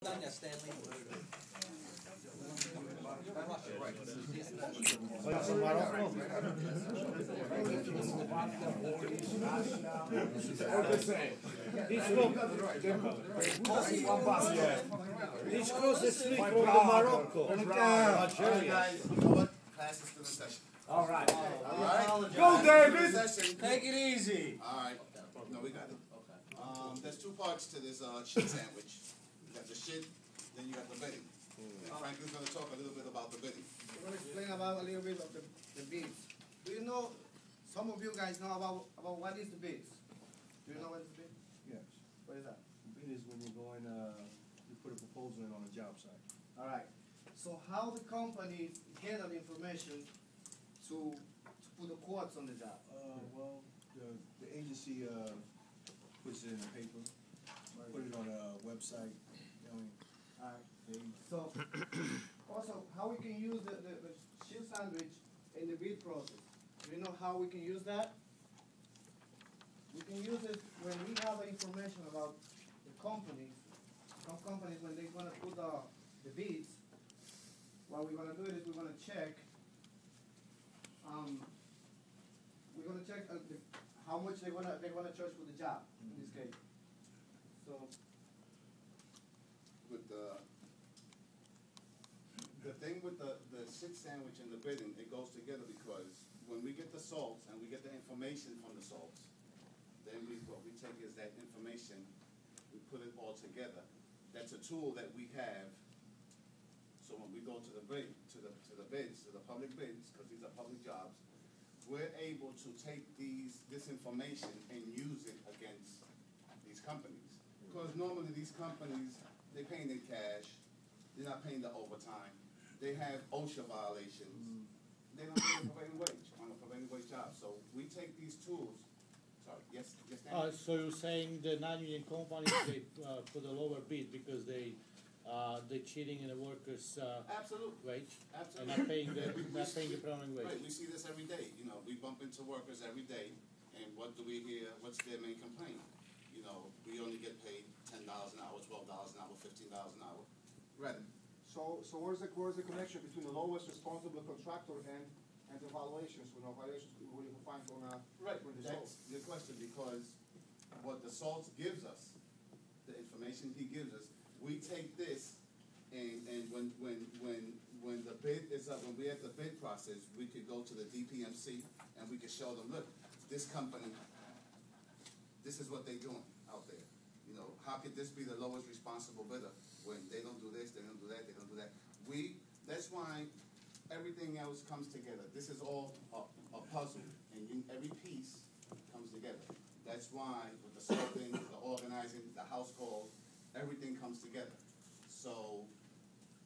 Done, Stanley. Each cross is free from Morocco. Algeria. Class is still in session. All right. Go, David! Take it easy. All right. No, we got it. There's two parts to this shit sandwich. You got the shit, then you got the bidding. And Franklin's going to talk a little bit about the bidding. I'm going to explain about a little bit of the bids. Do you know, some of you guys know about what is the bids? Do you know what is the bid? Yes. What is that? Bid is when you go in, you put a proposal in on a job site. All right. So how the companies get that information to put the quotes on the job? Well, the agency puts it in the paper, put it on a website. You know, All right. So also, how we can use the shield sandwich in the bid process? Do you know how we can use that? We can use it when we have information about the companies. Some companies, when they're going to put the bids, what we're going to do is we're going to check. How much they're gonna charge for the job in this case. So With the thing with the shit sandwich and the bidding, it goes together because when we get the salts and we get the information from the salts, then what we take is that information, we put it all together. That's a tool that we have. So when we go to the bids, to the public bids, because these are public jobs, we're able to take this information and use it against these companies. Because normally these companies, they're paying in cash, they're not paying the overtime, they have OSHA violations, they don't pay the prevailing wage on a prevailing wage job. So we take these tools, yes, Dan? So you're saying the non-union companies, they put a lower bid because they're cheating in the workers' Absolutely. wage Absolutely. and not paying the prevailing wage. Right, we see this every day. You know, we bump into workers every day, and what do we hear? What's their main complaint? You know, we only get paid $10 an hour, $12 an hour, $15 an hour. Ready? So where's the connection between the lowest responsible contractor and the valuations? You know, valuations we will find on Right. on the That's salt. the question, because what the SALT gives us, the information he gives us, we take this, and when the bid is up, when we're at the bid process, we could go to the DPMC and we could show them, look, this company, this is what they're doing out there. You know, how could this be the lowest responsible bidder when they don't do this, they don't do that, they don't do that? That's why everything else comes together. This is all a puzzle, and every piece comes together. That's why with the sorting, the organizing, the house call, everything comes together. So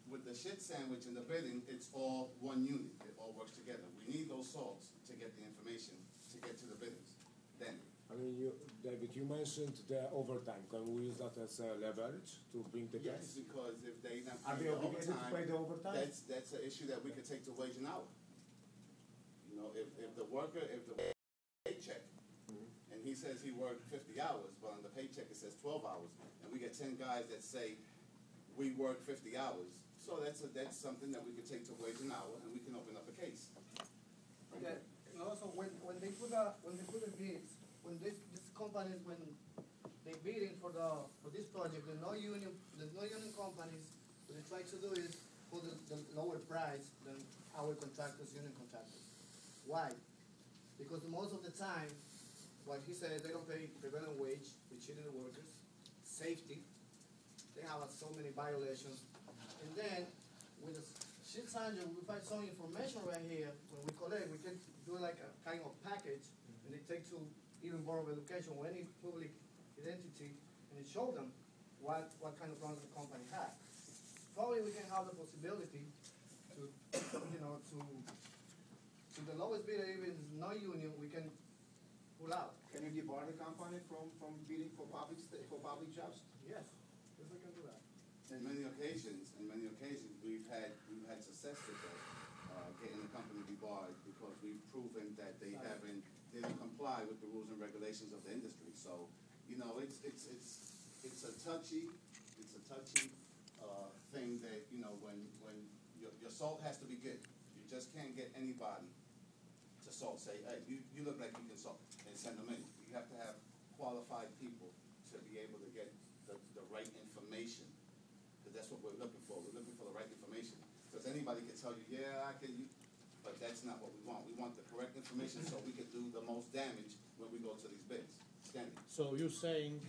with the shit sandwich and the bidding, it's all one unit. It all works together. We need those salts to get the information to get to the bidders. Then. I mean, David, you mentioned the overtime. Can we use that as leverage to bring the Yes, gas? because if they not Are paying they the obligated to overtime, pay the overtime? that's an issue that we could take to wage an hour. You know, if the paycheck, and he says he worked 50 hours, but on the paycheck it says 12 hours, and we get 10 guys that say we work 50 hours, so that's something that we could take to wage an hour, and we can open up a case. okay. And also when they put the bids, when these companies, when they bidding for this project, there's no union companies. What they try to do is put the lower price than our contractors, union contractors. Why? Because most of the time, what he said, they don't pay prevailing wage, they cheating the workers, safety, they have so many violations. And then with the shit sandwich, we find some information right here. When we collect, we can do like a kind of package, and they take to even Board of Education or any public identity, and it show them what kind of problems the company has. Probably we can have the possibility to, you know, to the lowest bidder, even no union, we can pull out. Can you debar the company from bidding for public jobs? Yes, yes, we can do that. In many occasions, we've had success with that, getting the company debarred, because we've proven that they don't comply with the rules and regulations of the industry. So, you know, it's a touchy salt has to be good. You just can't get anybody to salt. Say, hey, you look like you can salt, and send them in. You have to have qualified people to be able to get the right information, because that's what we're looking for. We're looking for the right information. Because anybody can tell you, yeah, I can, but that's not what we want. We want the correct information so we can do the most damage when we go to these bids. Standing. So you're saying,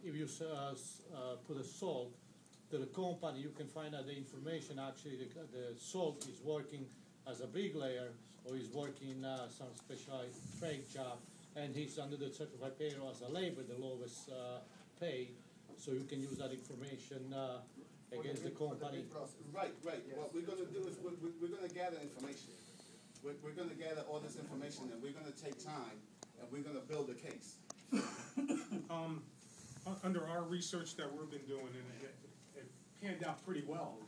if you put a salt to the company, you can find out the information, actually the salt is working as a bricklayer, or he's working some specialized trade job, and he's under the certified payroll as a labor, the lowest pay, so you can use that information against the company. Right. What we're going to do is we're going to gather information. We're going to gather all this information, and we're going to take time, and we're going to build a case. Under our research that we've been doing, and it panned out pretty well,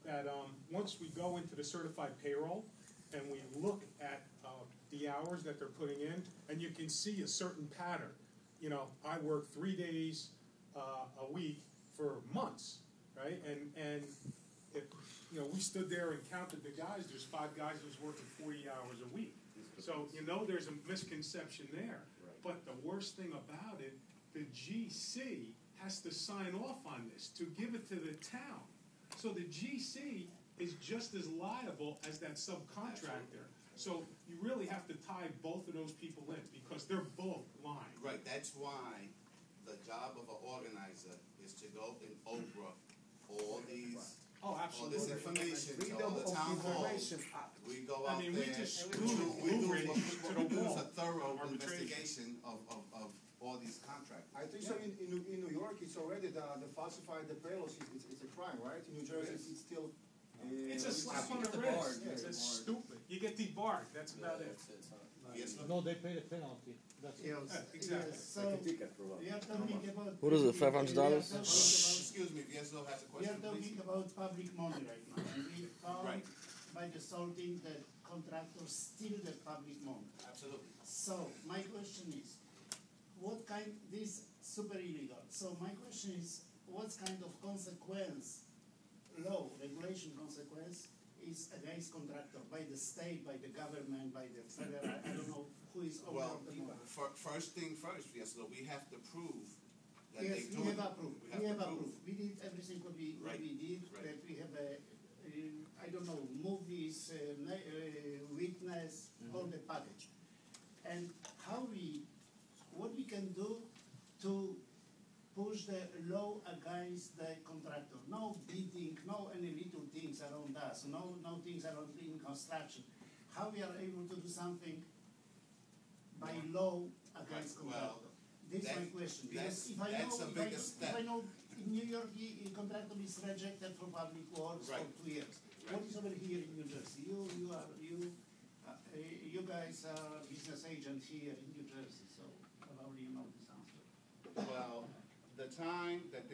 that once we go into the certified payroll and we look at the hours that they're putting in, and you can see a certain pattern. You know, I work 3 days a week for months, right? And if, you know, we stood there and counted the guys, there's 5 guys who's working 40 hours a week. So, you know, there's a misconception there. But the worst thing about it, the GC has to sign off on this to give it to the town. So the GC is just as liable as that subcontractor. So you really have to tie both of those people in because they're both lying. Right, that's why the job of an organizer is to go and Oprah all these, Oh, all absolutely. this information to Freedom all the of town halls. information act. We go I out mean, there, we just we do Blue Ridge to the wall. a thorough Arbitration. investigation of all these contracts. I think so in New York, it's already the falsified the payrolls, it's a crime, right? In New Jersey, it's still. It's a slap on the wrist. It's stupid. You get debarred. That's about it. Yes, No, they pay the penalty. That's it. Exactly. So, we are talking about. What is it, $500? Excuse me, if Yeslo has a We are question, talking please. about public money right now, and we found Right. by the salting that contractors steal the public money. Absolutely. So, my question is, what kind, this super illegal, so my question is, what kind of consequence, law, regulation consequence is against contractor by the state, by the government, by the federal, I don't know who is over Well, the money. first thing first, Yeslo, we have to prove that Yes, they do we it. have approved, we have approved, we did everything what we Right, did, right. that we have I don't know, movies, witness, all the package. And what we can do to push the law against the contractor. No bidding, no any little things around us, no things around in construction. How we are able to do something by law against Right, well, contractor? This is my that- question. that's- Because that's a bigger if step. I know in New York, the contractor is rejected for public works Right. for 2 years. Right. What is over here in New Jersey? You guys are business agent here in New Jersey, so probably you know this answer. Well, the time that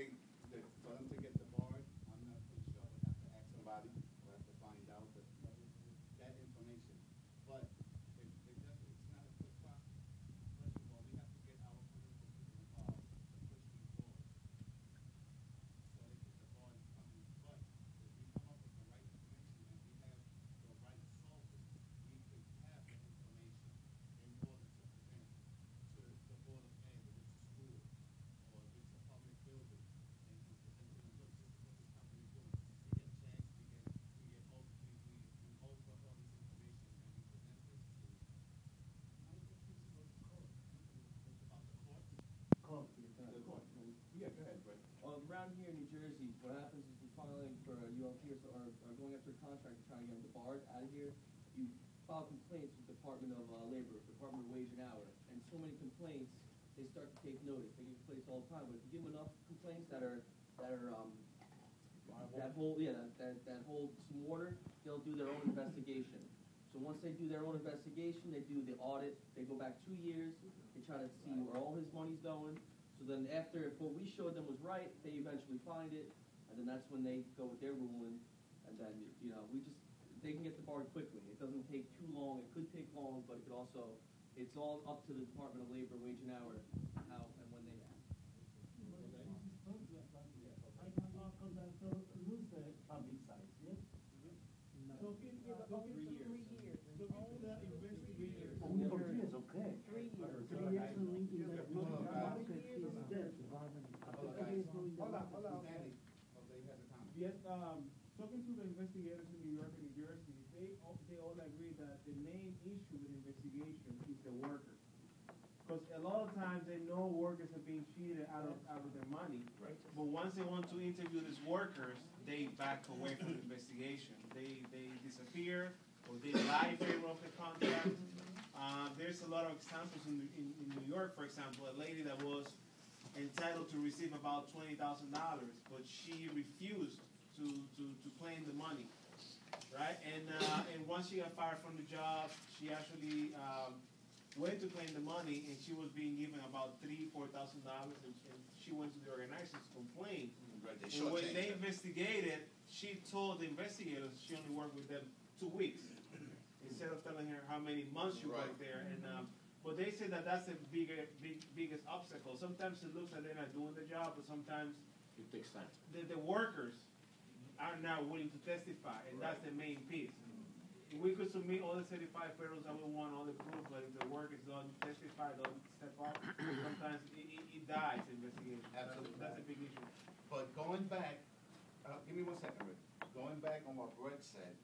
for them to get the board, I'm not pretty sure, we'll have to ask somebody, we'll have to find out that information. But it's not a quick process. First of all, we have to get our political people involved to push these boards. So they get the boards coming. But if we come up with the right information and we have the right sources, we could have the information in order to present to the Board of Ed, if it's a school, or if it's a public building, and to present to them, look, this is what this company is doing. We get checks, we overhaul all this information, and we present this to. My question is about the court. About the court? The court. Yeah, go ahead, Brett. Around here in New Jersey, what happens is we're filing for ULPs or going after a contract and trying to get them debarred out of here. You file complaints with the Department of Labor, Department of Wage and Hour, and so many complaints, they start to take notice. They get complaints all the time, but if you give them enough complaints that hold some water, they'll do their own investigation. So once they do their own investigation, they do the audit. They go back 2 years. They try to see where all his money's going. So then after, if what we showed them was right, they eventually find it, and then that's when they go with their ruling, and then, you know, they can get debarred quickly. It doesn't take too long. It could take long, but it could also, it's all up to the Department of Labor, Wage and Hour, how and when they act. I cannot contractor lose the public side, yes? Yes, talking to the investigators in New York and New Jersey, they all agree that the main issue with investigation is the workers. Because a lot of times they know workers are being cheated out of their money. Right. But once they want to interview these workers, they back away from the investigation. They disappear or they lie in favor of the contract. There's a lot of examples in New York, for example, a lady that was entitled to receive about $20,000, but she refused to claim the money, right? And once she got fired from the job, she actually went to claim the money, and she was being given about $4,000, and she went to the organizers to complain. Right, And when they investigated, she told the investigators she only worked with them 2 weeks, instead of telling her how many months she worked there. And but they say that that's the biggest obstacle. Sometimes it looks like they're not doing the job, but sometimes It takes time. the workers are now willing to testify, and that's the main piece. We could submit all the certified payrolls that we want, all the proof, but if the workers don't testify, don't step up, sometimes it dies the investigation. Absolutely. That's a big issue. But going back, give me 1 second, Rick. Going back on what Brett said,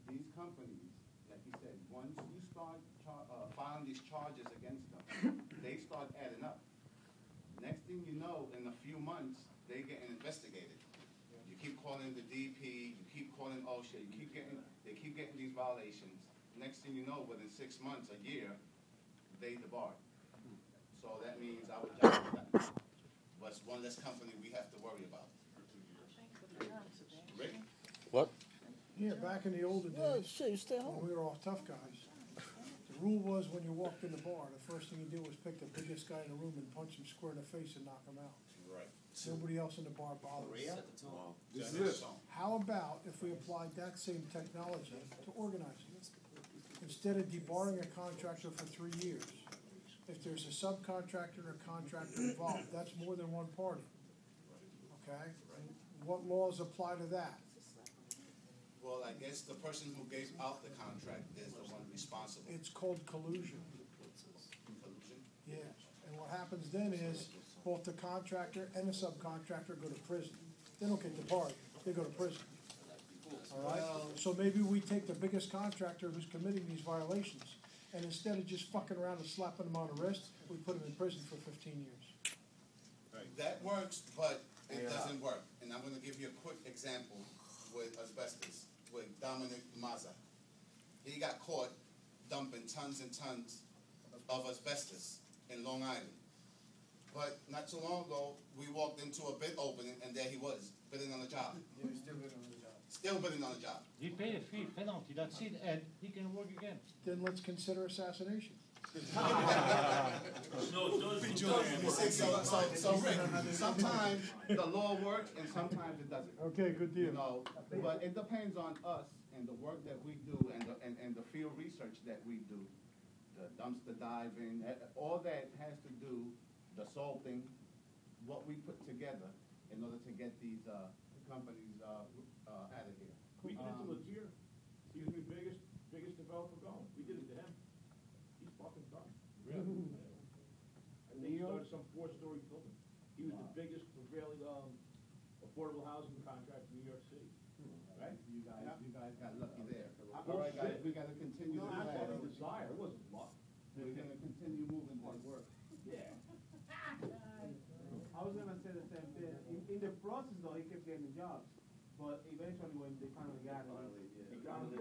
these companies, like he said, once you start filing these charges against them, they start adding up. Next thing you know, in a few months, they get investigated. You keep calling the DP, you keep calling OSHA, they keep getting these violations. Next thing you know, within 6 months, a year, they debarred. So that means our job was one less company we have to worry about. Rick? What? Yeah, back in the older days, when we were all tough guys, the rule was when you walked in the bar, the first thing you do was pick the biggest guy in the room and punch him square in the face and knock him out. Right. Nobody else in the bar bothered. Wow. This is it. How about if we applied that same technology to organizing? Instead of debarring a contractor for 3 years, if there's a subcontractor or contractor involved, that's more than one party. Okay? What laws apply to that? Well, I guess the person who gave out the contract is the one responsible. It's called collusion. Collusion? Yeah, and what happens then is both the contractor and the subcontractor go to prison. They don't get debarred, they go to prison. All right? So maybe we take the biggest contractor who's committing these violations, and instead of just fucking around and slapping them on the wrist, we put them in prison for 15 years. That works, but it doesn't work. And I'm gonna give you a quick example with asbestos, with Dominic Mazza. He got caught dumping tons and tons of asbestos in Long Island. But not too long ago, we walked into a bid opening, and there he was, bidding on the job. Still bidding on the job. He paid a fee, penalty, that's it, and he can work again. Then let's consider assassination. So Rick, sometimes the law works and sometimes it doesn't. Okay, good You deal. know, but it depends on us and the work that we do and the field research that we do, the dumpster diving, all that has to do, the salting, what we put together in order to get these companies out of here. We did it to Latier. He was the biggest developer going. We did it to him. He's fucking done. Really? And they started some 4-story building. He was the biggest prevailing affordable housing contract in New York City. Right? You guys got lucky there. All All right, guys, we gotta continue No, this. that's what a desire. It wasn't luck. We're gonna continue moving this work. Yeah. I was gonna say the same thing. In the process, though, he kept getting jobs, but eventually, when they finally got it, he got it.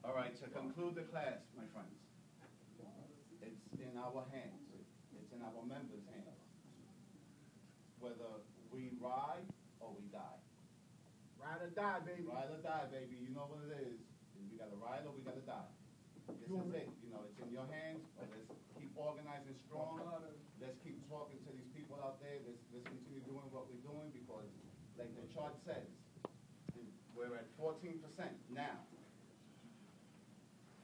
All right, to conclude the class, my friends, it's in our hands. It's in our members' hands. Whether we ride or we die. Ride or die, baby. Ride or die, baby. You know what it is. We gotta ride or we gotta die. This is it. You know, it's in your hands. Let's keep organizing strong. Let's keep talking to these people out there. Let's continue doing what we're doing because, like the chart says, we're at 14% now.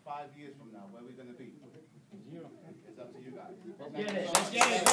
5 years from now, where are we gonna be? It's up to you guys. Let's get it.